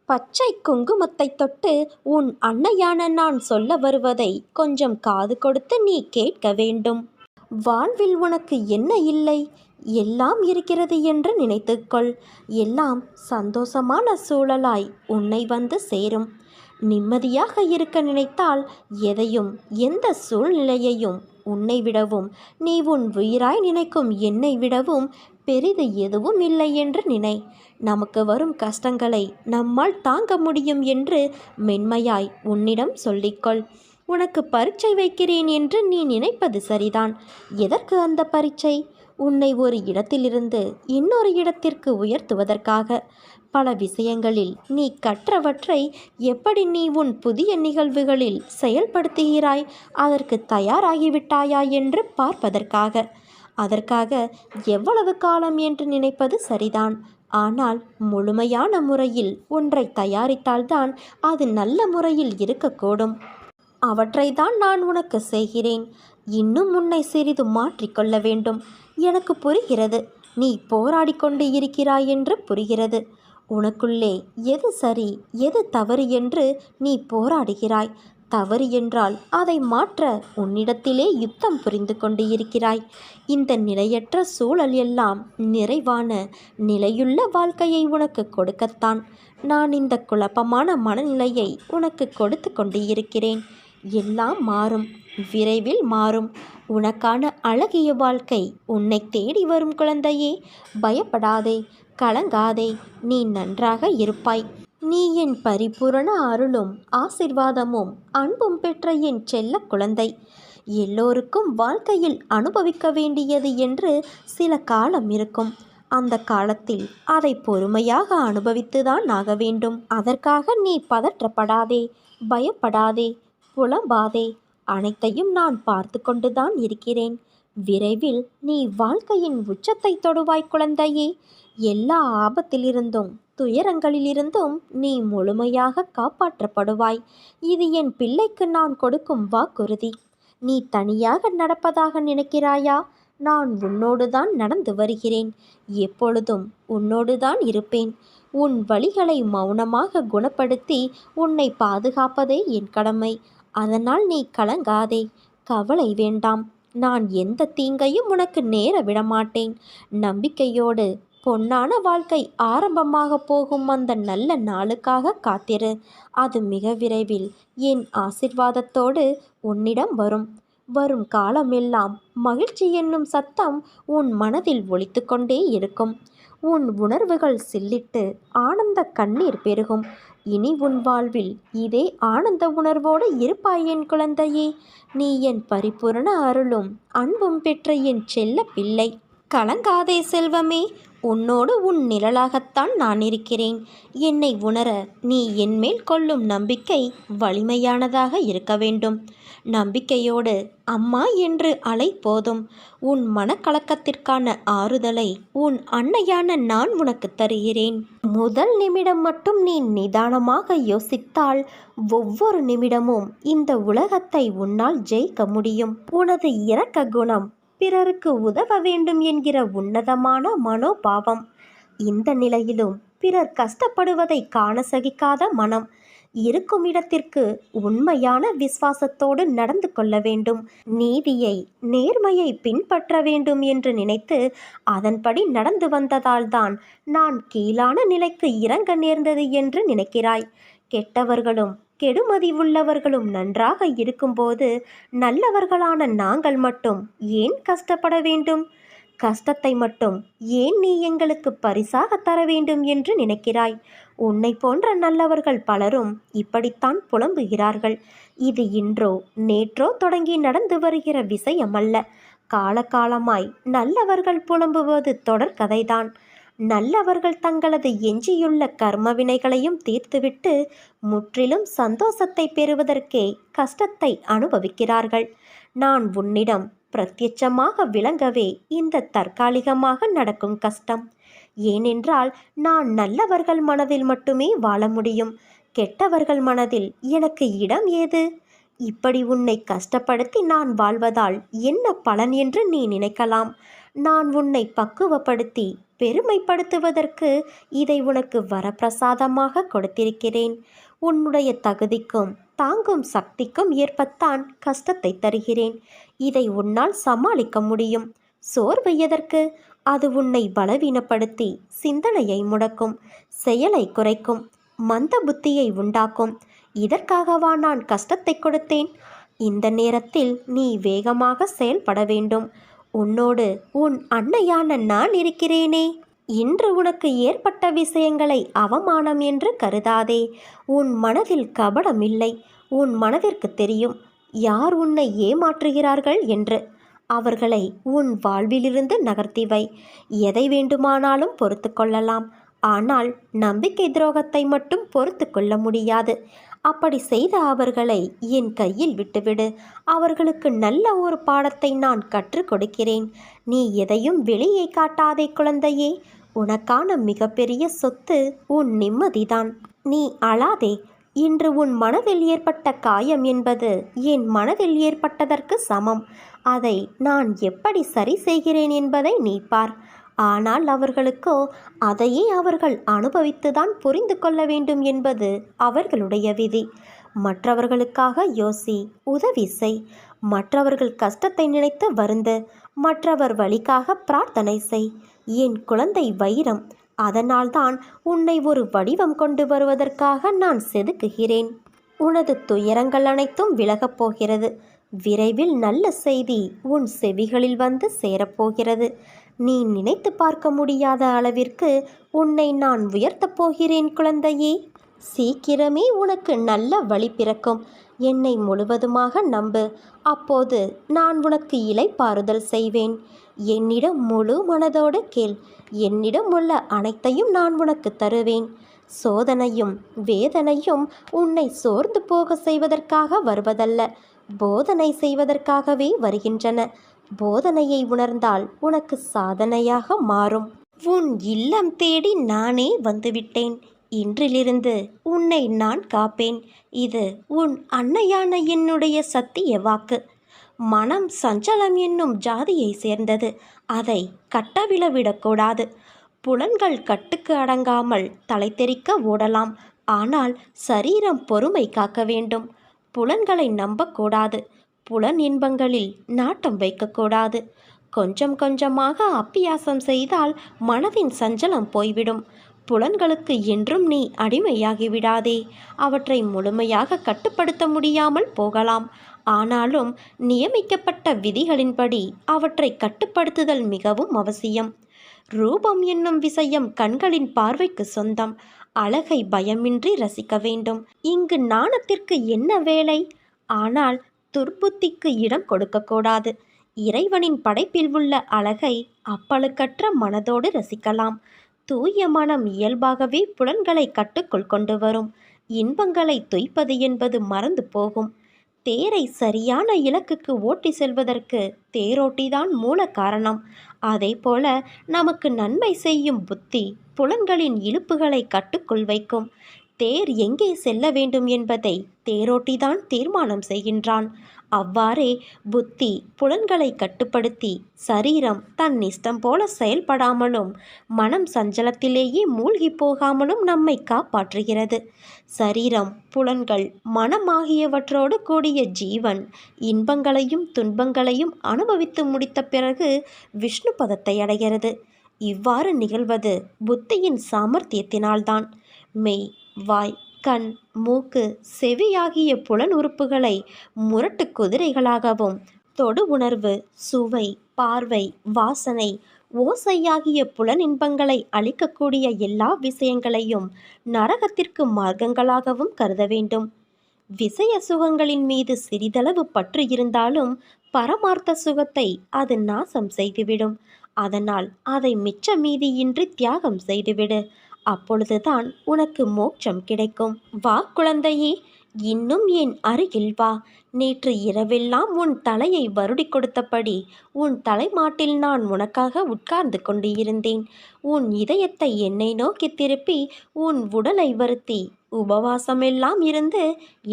பச்சை குங்குமத்தை தொட்டு உன் அன்னையான நான் சொல்ல வருவதை கொஞ்சம் காது கொடுத்து நீ கேட்க வேண்டும். வாழ்வில் உனக்கு என்ன இல்லை? எல்லாம் இருக்கிறது என்று நினைத்துக்கொள். எல்லாம் சந்தோஷமான சூழலாய் உன்னை வந்து சேரும். நிம்மதியாக இருக்க நினைத்தால் எதையும் எந்த சூழ்நிலையையும் உன்னை விடவும் நீ உன் உயிராய் நினைக்கும் என்னை விடவும் பெரிது எதுவும் இல்லை என்று நினை. நமக்கு வரும் கஷ்டங்களை நம்மால் தாங்க முடியும் என்று மென்மையாய் உன்னிடம் சொல்லிக்கொள். உனக்கு பரீட்சை வைக்கிறேன் என்று நீ நினைப்பது சரிதான். எதற்கு அந்த பரீட்சை? உன்னை ஒரு இடத்திலிருந்து இன்னொரு இடத்திற்கு உயர்த்துவதற்காக. பல விஷயங்களில் நீ கற்றவற்றை எப்படி நீ உன் புதிய நிகழ்வுகளில் செயல்படுத்துகிறாய், அதற்கு தயாராகிவிட்டாயா என்று பார்ப்பதற்காக. அதற்காக எவ்வளவு காலம் என்று நினைப்பது சரிதான். ஆனால் முழுமையான முறையில் ஒன்றை தயாரித்தால்தான் அது நல்ல முறையில் இருக்கக்கூடும். அவற்றைத்தான் நான் உனக்கு செய்கிறேன். இன்னும் உன்னை சிறிது மாற்றிக்கொள்ள வேண்டும். எனக்கு புரிகிறது. நீ போராடி கொண்டு இருக்கிறாய் என்று புரிகிறது. உனக்குள்ளே எது சரி எது தவறு என்று நீ போராடுகிறாய். தவறு என்றால் அதை மாற்ற உன்னிடத்திலே யுத்தம் புரிந்து கொண்டு இருக்கிறாய். இந்த நிலையற்ற சூழல் எல்லாம் நிறைவான நிலையுள்ள வாழ்க்கையை உனக்கு கொடுக்கத்தான் நான் இந்த குழப்பமான மனநிலையை உனக்கு கொடுத்து கொண்டு இருக்கிறேன். எல்லாம் மாறும், விரைவில் மாறும். உனக்கான அழகிய வாழ்க்கை உன்னை தேடி வரும் குழந்தையே. பயப்படாதே, கலங்காதே. நீ நன்றாக இருப்பாய். நீ என் பரிபூரண அருளும் ஆசிர்வாதமும் அன்பும் பெற்ற என் செல்ல குழந்தை. எல்லோருக்கும் வாழ்க்கையில் அனுபவிக்க வேண்டியது என்று சில காலம் இருக்கும். அந்த காலத்தில் அதை பொறுமையாக அனுபவித்துதான் ஆக வேண்டும். அதற்காக நீ பதற்றப்படாதே, பயப்படாதே, புலம்பாதே. அனைத்தையும் நான் பார்த்து கொண்டுதான் இருக்கிறேன். விரைவில் நீ வாழ்க்கையின் உச்சத்தை தொடுவாய் குழந்தையே. எல்லா ஆபத்திலிருந்தும் துயரங்களிலிருந்தும் நீ முழுமையாக காப்பாற்றப்படுவாய். இது என் பிள்ளைக்கு நான் கொடுக்கும் வாக்குறுதி. நீ தனியாக நடப்பதாக நினைக்கிறாயா? நான் உன்னோடுதான் நடந்து வருகிறேன். எப்பொழுதும் உன்னோடுதான் இருப்பேன். உன் வலிகளை மௌனமாக குணப்படுத்தி உன்னை பாதுகாப்பதே என் கடமை. அதனால் நீ கலங்காதே, கவலை வேண்டாம். நான் எந்த தீங்கையும் உனக்கு நேர விடமாட்டேன். நம்பிக்கையோடு பொன்னான வாழ்க்கை ஆரம்பமாக போகும் அந்த நல்ல நாளுக்காக காத்திரு. அது மிக விரைவில் என் ஆசிர்வாதத்தோடு உன்னிடம் வரும். வரும் காலமெல்லாம் மகிழ்ச்சி என்னும் சத்தம் உன் மனதில் ஒலித்து கொண்டே இருக்கும். உன் உணர்வுகள் சில்லிட்டு ஆனந்த கண்ணீர் பெருகும். இனி உன் வாழ்வில் இதே ஆனந்த உணர்வோடு இருப்பாய் என் குழந்தையே. நீ என் பரிபூரண அருளும் அன்பும் பெற்ற என் செல்ல பிள்ளை. கலங்காதே செல்வமே. உன்னோடு உன் நிழலாகத்தான் நான் இருக்கிறேன். என்னை உணர நீ என்மேல் கொள்ளும் நம்பிக்கை வலிமையானதாக இருக்க வேண்டும். நம்பிக்கையோடு அம்மா என்று அலை போதும். உன் மனக்கலக்கத்திற்கான ஆறுதலை உன் அன்னையான நான் உனக்கு தருகிறேன். முதல் நிமிடம் மட்டும் நீ நிதானமாக யோசித்தால் ஒவ்வொரு நிமிடமும் இந்த உலகத்தை உன்னால் ஜெயிக்க முடியும். உனது இரக்க குணம், பிறருக்கு உதவ வேண்டும் என்கிற உன்னதமான மனோபாவம், இந்த நிலையிலும் பிறர் கஷ்டப்படுவதை காண சகிக்காத மனம், இருக்கும் இடத்திற்கு உண்மையான விசுவாசத்தோடு நடந்து கொள்ள வேண்டும். நீதியை நேர்மையை பின்பற்ற வேண்டும் என்று நினைத்து அதன்படி நடந்து வந்ததால்தான் நான் கீழான நிலைக்கு இறங்க நேர்ந்தது என்று நினைக்கிறாய். கெட்டவர்களும் கெடுமதி உள்ளவர்களும் நன்றாக இருக்கும்போது நல்லவர்களான நாங்கள் மட்டும் ஏன் கஷ்டப்பட வேண்டும்? கஷ்டத்தை மட்டும் ஏன் நீ எங்களுக்கு பரிசாக தர வேண்டும் என்று நினைக்கிறாய்? உன்னை போன்ற நல்லவர்கள் பலரும் இப்படித்தான் புலம்புகிறார்கள். இது இன்றோ நேற்றோ தொடங்கி நடந்து வருகிற விஷயமல்ல. காலகாலமாய் நல்லவர்கள் புலம்புவது தொடர்கதைதான். நல்லவர்கள் தங்களது எஞ்சியுள்ள கர்ம வினைகளையும் தீர்த்துவிட்டு முற்றிலும் சந்தோஷத்தை பெறுவதற்கே கஷ்டத்தை அனுபவிக்கிறார்கள். நான் உன்னிடம் பிரத்யட்சமாக விளங்கவே இந்த தற்காலிகமாக நடக்கும் கஷ்டம். ஏனென்றால் நான் நல்லவர்கள் மனதில் மட்டுமே வாழ முடியும். கெட்டவர்கள் மனதில் எனக்கு இடம் ஏது? இப்படி உன்னை கஷ்டப்படுத்தி நான் வாழ்வதால் என்ன பலன் என்று நீ நினைக்கலாம். நான் உன்னை பக்குவப்படுத்தி பெருமைப்படுத்துவதற்கு இதை உனக்கு வரப்பிரசாதமாக கொடுத்திருக்கிறேன். உன்னுடைய தகுதிக்கும் தாங்கும் சக்திக்கும் ஏற்பத்தான் கஷ்டத்தை தருகிறேன். இதை உன்னால் சமாளிக்க முடியும். சோர்வு எதற்கு? அது உன்னை பலவீனப்படுத்தி சிந்தனையை முடக்கும், செயலை குறைக்கும், மந்த புத்தியை உண்டாக்கும். இதற்காகவா நான் கஷ்டத்தை கொடுத்தேன்? இந்த நேரத்தில் நீ வேகமாக செயல்பட வேண்டும். உன்னோடு உன் அன்னையான நான் இருக்கிறேனே. இன்று உனக்கு ஏற்பட்ட விஷயங்களை அவமானம் என்று கருதாதே. உன் மனதில் கபடம் இல்லை. உன் மனதிற்கு தெரியும் யார் உன்னை ஏமாற்றுகிறார்கள் என்று. அவர்களை உன் வாழ்விலிருந்து நகர்த்தி வை. எதை வேண்டுமானாலும் பொறுத்து கொள்ளலாம். ஆனால் நம்பிக்கை துரோகத்தை மட்டும் பொறுத்து கொள்ள முடியாது. அப்படி செய்த அவர்களை என் கையில் விட்டுவிடு. அவர்களுக்கு நல்ல ஒரு பாடத்தை நான் கற்றுக் கொடுக்கிறேன். நீ எதையும் வெளியே காட்டாதே குழந்தையே. உனக்கான மிகப்பெரிய சொத்து உன் நிம்மதிதான். நீ அழாதே. இன்று உன் மனதில் ஏற்பட்ட காயம் என்பது என் மனதில் ஏற்பட்டதற்கு சமம். அதை நான் எப்படி சரி செய்கிறேன் என்பதை நீ பார். ஆனால் அவர்களுக்கோ அதையே அவர்கள் அனுபவித்துதான் புரிந்து கொள்ள வேண்டும் என்பது அவர்களுடைய விதி. மற்றவர்களுக்காக யோசி, உதவி செய். மற்றவர்கள் கஷ்டத்தை நினைத்து வருந்து. மற்றவர் வழிக்காக பிரார்த்தனை செய். என் குழந்தை வைரம், அதனால்தான் உன்னை ஒரு வடிவம் கொண்டு வருவதற்காக நான் செதுக்குகிறேன். உனது துயரங்கள் அனைத்தும் விலகப் போகிறது. விரைவில் நல்ல செய்தி உன் செவிகளில் வந்து சேரப்போகிறது. நீ நினைத்து பார்க்க முடியாத அளவிற்கு உன்னை நான் உயர்த்தப் போகிறேன் குழந்தையே. சீக்கிரமே உனக்கு நல்ல வழி பிறக்கும். என்னை முழுவதுமாக நம்பு. அப்போது நான் உனக்கு இளைப்பாறுதல் செய்வேன். என்னிடம் முழு மனதோடு கேள். என்னிடம் உள்ள அனைத்தையும் நான் உனக்கு தருவேன். சோதனையும் வேதனையும் உன்னை சோர்ந்து போக செய்வதற்காக வருவதல்ல, போதனை செய்வதற்காகவே வருகின்றன. போதனையை உணர்ந்தால் உனக்கு சாதனையாக மாறும். உன் இல்லம் தேடி நானே வந்துவிட்டேன். இன்றிலிருந்து உன்னை நான் காப்பேன். இது உன் அன்னையான என்னுடைய சத்திய வாக்கு. மனம் சஞ்சலம் என்னும் ஜாதியை சேர்ந்தது. அதை கட்டவிழ விடக்கூடாது. புலன்கள் கட்டுக்கு அடங்காமல் தலை தெறிக்க ஓடலாம். ஆனால் சரீரம் பொறுமை காக்க வேண்டும். புலன்களை நம்பக்கூடாது. புலன் இன்பங்களில் நாட்டம் வைக்கக்கூடாது. கொஞ்சம் கொஞ்சமாக அப்பியாசம் செய்தால் மனதின் சஞ்சலம் போய்விடும். புலன்களுக்கு என்றும் நீ அடிமையாகிவிடாதே. அவற்றை முழுமையாக கட்டுப்படுத்த முடியாமல் போகலாம். ஆனாலும் நியமிக்கப்பட்ட விதிகளின்படி அவற்றை கட்டுப்படுத்துதல் மிகவும் அவசியம். ரூபம் என்னும் விஷயம் கண்களின் பார்வைக்கு சொந்தம். அழகை பயமின்றி ரசிக்க வேண்டும். இங்கு நாணத்திற்கு என்ன வேலை? ஆனால் துர்புத்திக்கு இடம் கொடுக்கக்கூடாது. இறைவனின் படைப்பில் உள்ள அழகை அப்பழுக்கற்ற மனதோடு ரசிக்கலாம். தூய மனம் இயல்பாகவே புலன்களை கட்டுக்குள் கொண்டு வரும். இன்பங்களை துய்ப்பது என்பது மறந்து போகும். தேரை சரியான இலக்குக்கு ஓட்டி செல்வதற்கு தேரோட்டிதான் மூல காரணம். அதே போல நமக்கு நன்மை செய்யும் புத்தி புலன்களின் இழுப்புகளை கட்டுக்குள் வைக்கும். தேர் எங்கே செல்ல வேண்டும் என்பதை தேரோட்டிதான் தீர்மானம் செய்கின்றான். அவ்வாறே புத்தி புலன்களை கட்டுப்படுத்தி சரீரம் தன் இஷ்டம் போல செயல்படாமலும் மனம் சஞ்சலத்திலேயே மூழ்கி போகாமலும் நம்மை காப்பாற்றுகிறது. சரீரம், புலன்கள், மனம் ஆகியவற்றோடு கூடிய ஜீவன் இன்பங்களையும் துன்பங்களையும் அனுபவித்து முடித்த பிறகு விஷ்ணு பதத்தை அடைகிறது. இவ்வாறு நிகழ்வது புத்தியின் சாமர்த்தியத்தினால்தான். மெய், வாய், கண், மூக்கு, செவி ஆகிய புலன் உறுப்புகளை முரட்டு குதிரைகளாகவும், தொடு உணர்வு, சுவை, பார்வை, வாசனை, ஓசை ஆகிய புலன் இன்பங்களை அளிக்கக்கூடிய எல்லா விஷயங்களையும் நரகத்திற்கு மார்க்கங்களாகவும் கருத வேண்டும். விஷய சுகங்களின் மீது சிறிதளவு பற்று இருந்தாலும் பரமார்த்த சுகத்தை அது நாசம் செய்துவிடும். அதனால் அதை மிச்ச மீதியின்றி தியாகம் செய்துவிடு. அப்பொழுதுதான் உனக்கு மோட்சம் கிடைக்கும். வா குழந்தையே, இன்னும் என் அருகில் வா. நேற்று இரவெல்லாம் உன் தலையை வருடி கொடுத்தபடி உன் தலைமாட்டில் நான் உனக்காக உட்கார்ந்து கொண்டு இருந்தேன். உன் இதயத்தை என்னை நோக்கி திருப்பி உன் உடலை வருத்தி உபவாசமெல்லாம் இருந்து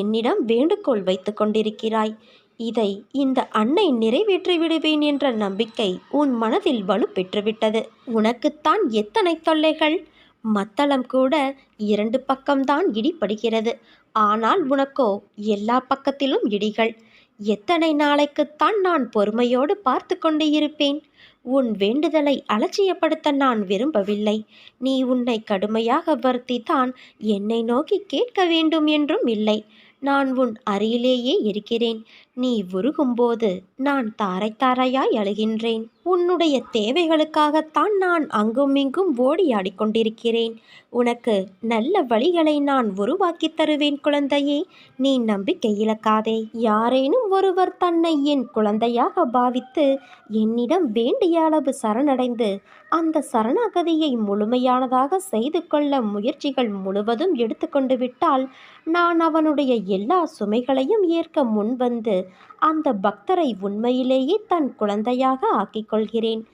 என்னிடம் வேண்டுகோள் வைத்து கொண்டிருக்கிறாய். இதை இந்த அன்னை நிறைவேற்றி விடுவேன் என்ற நம்பிக்கை உன் மனதில் வலுப்பெற்றுவிட்டது. உனக்குத்தான் எத்தனை தொல்லைகள்! மத்தளம் கூட 2 பக்கம்தான் இடிபடுகிறது. ஆனால் உனக்கோ எல்லா பக்கத்திலும் இடிகள். எத்தனை நாளைக்குத்தான் நான் பொறுமையோடு பார்த்து கொண்டு இருப்பேன்? உன் வேண்டுதலை அலட்சியப்படுத்த நான் விரும்பவில்லை. நீ உன்னை கடுமையாக வருத்தித்தான் என்னை நோக்கி கேட்க வேண்டும் என்றும் இல்லை. நான் உன் அருகிலேயே இருக்கிறேன். நீ உருகும்போது நான் தாரை தாரையாய் அழுகின்றேன். உன்னுடைய தேவைகளுக்காகத்தான் நான் அங்கும் இங்கும் ஓடி ஆடிக்கொண்டிருக்கிறேன். உனக்கு நல்ல வழிகளை நான் உருவாக்கி தருவேன் குழந்தையே. நீ நம்பிக்கை இழக்காதே. யாரேனும் ஒருவர் தன்னை என் குழந்தையாக பாவித்து என்னிடம் வேண்டிய அளவு சரணடைந்து அந்த சரணாகதியை முழுமையானதாக செய்து கொள்ள முயற்சிகள் முழுவதும் எடுத்துக்கொண்டு விட்டால் நான் அவனுடைய எல்லா சுமைகளையும் ஏற்க முன்வந்து அந்த பக்தரை உண்மையிலேயே தன் குழந்தையாக ஆக்கிக் கொள்கிறேன்.